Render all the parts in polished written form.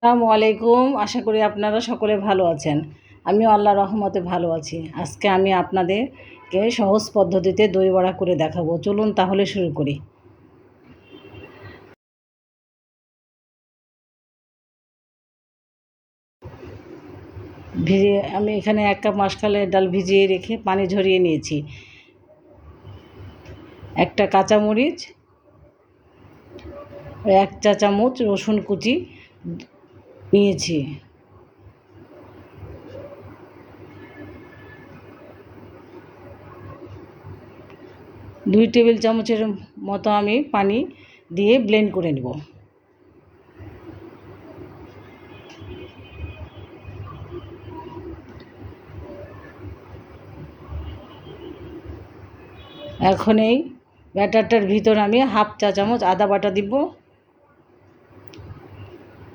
আসসালামু আলাইকুম। আশা করি আপনারা সকলে ভালো আছেন। আমিও আল্লাহর রহমতে ভালো আছি। আজকে আমি আপনাদেরকে সহজ পদ্ধতিতে দই বড়া করে দেখাবো। চলুন তাহলে শুরু করি। আমি এখানে 1 কাপ মাসকলাইয়ের ডাল ভিজিয়ে রেখে পানি ঝরিয়ে নিয়েছি। একটা কাঁচামরিচ, 1 চা চামচ রসুন কুচি নিয়েছি। দুই টেবিল চামচের মতো আমি পানি দিয়ে ব্লেন্ড করে নেব। এখন এই ব্যাটারটার ভিতর আমি 1/2 চা চামচ আদা বাটা দিব।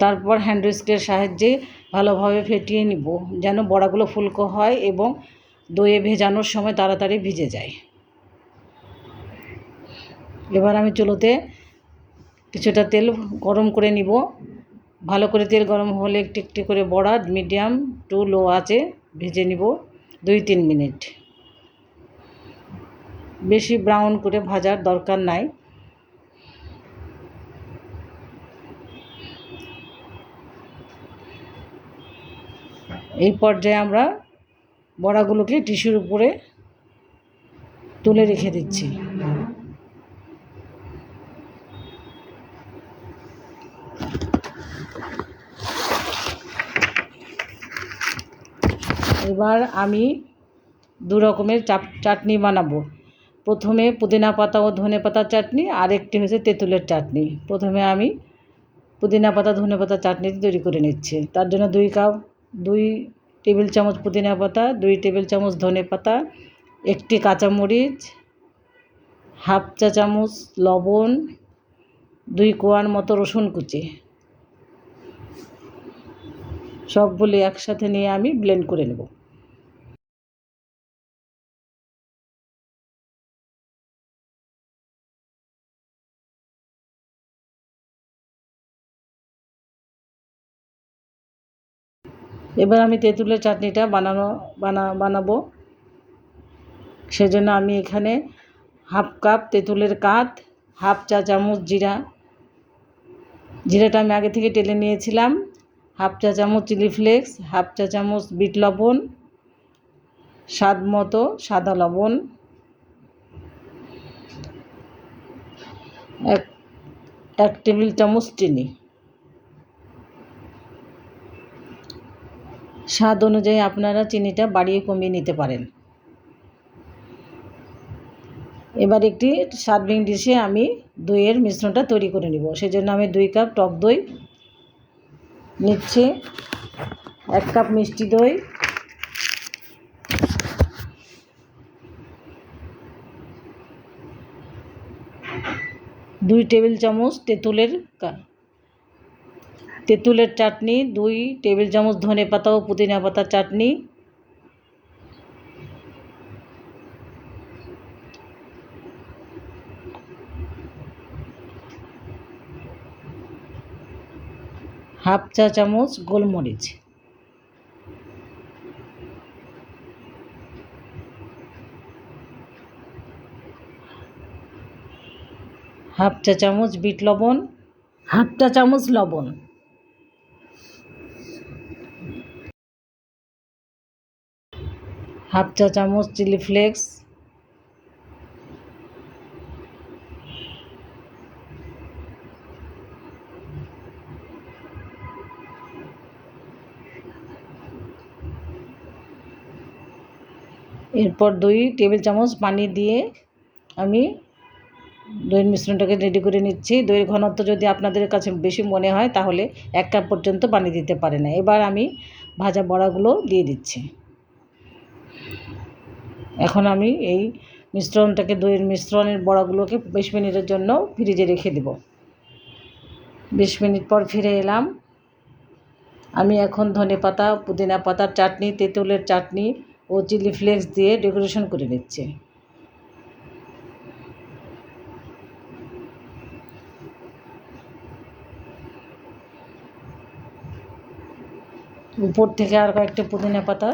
তারপর হ্যান্ড হুইস্কের সাহায্যে ভালোভাবে ফেটিয়ে নিব, যেন বড়াগুলো ফুলকো হয় এবং দইয়ে ভেজানোর সময় তাড়াতাড়ি ভিজে যায়। এবার আমি চুলোতে কিছুটা তেল গরম করে নিব। ভালো করে তেল গরম হলে একটি একটি করে বড়া মিডিয়াম টু লো আঁচে ভেজে নিব 2-3 মিনিট। বেশি ব্রাউন করে ভাজার দরকার নাই। এই পর্যায়ে আমরা বড়াগুলোকে টিস্যুর উপরে তুলে রেখে দিচ্ছি। এবার আমি 2 রকমের চাটনি বানাবো। প্রথমে পুদিনা পাতা ও ধনে পাতার চাটনি, আর একটি হচ্ছে তেঁতুলের চাটনি। প্রথমে আমি পুদিনা পাতা ধনে পাতার চাটনি তৈরি করে নিচ্ছি। তার জন্য 2 টেবিল চামচ পুদিনা পাতা, 2 টেবিল চামচ ধনে পাতা, 1টি কাঁচামরিচ, 1/2 চা চামচ লবণ, 2 কোয়ার মতো রসুন কুচি, সবগুলি একসাথে নিয়ে আমি ব্লেন্ড করে নেব। এবার আমি তেঁতুলের চাটনিটা বানাবো। সেজন্য আমি এখানে 1/2 কাপ তেঁতুলের কাঁধ, 1/2 চা চামচ জিরাটা আমি আগে থেকে টেলে নিয়েছিলাম, 1/2 চা চামচ চিলি ফ্লেক্স, 1/2 চা চামচ বিট লবণ, স্বাদ মতো সাদা লবণ, 1 টেবিল চামচ চিনি। স্বাদ অনুযায়ী আপনারা চিনিটা বাড়িয়ে কমিয়ে নিতে পারেন। এবার একটি সার্ভিং ডিশে আমি দইয়ের মিশ্রণটা তৈরি করে নেব। সেজন্য আমি 2 কাপ টক দই নিচ্ছি, 1 কাপ মিষ্টি দই, 2 টেবিল চামচ তেঁতুলের চাটনি, 2 টেবিল চামচ ধনে পাতা ও পুদিনা পাতার চাটনি, 1/2 চা চামচ গোলমরিচ, 1/2 চা চামচ বিট লবণ, 1/2 চা চামচ লবণ, 1/2 চা চামচ চিলি ফ্লেক্স, এরপর 2 টেবিল চামচ পানি দিয়ে আমি দইয়ের মিশ্রণটাকে রেডি করে নিচ্ছি। দইয়ের ঘনত্ব যদি আপনাদের কাছে বেশি মনে হয় তাহলে 1 কাপ পর্যন্ত পানি দিতে পারেন। এবার আমি ভাজা বড়াগুলো দিয়ে দিচ্ছি। এখন আমি এই দইয়ের মিশ্রণের বড়াগুলোকে 20 মিনিটের জন্য ফ্রিজে রেখে দেব। 20 মিনিট পর ফিরে এলাম। আমি এখন ধনে পাতা, পুদিনা পাতার চাটনি, তেঁতুলের চাটনি ও চিলি ফ্লেক্স দিয়ে ডেকোরেশন করে নিচ্ছি। উপর থেকে আর কয়েকটা পুদিনা পাতা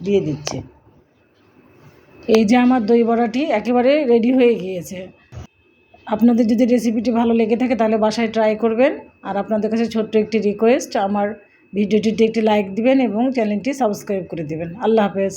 দিয়ে দিচ্ছি। এই যে আমার দই বড়াটি একেবারে রেডি হয়ে গিয়েছে। আপনাদের যদি রেসিপিটি ভালো লেগে থাকে তাহলে বাসায় ট্রাই করবেন। আর আপনাদের কাছে ছোট্ট একটি রিকোয়েস্ট, আমার ভিডিওটিতে একটি লাইক দিবেন এবং চ্যানেলটি সাবস্ক্রাইব করে দেবেন। আল্লাহ হাফেজ।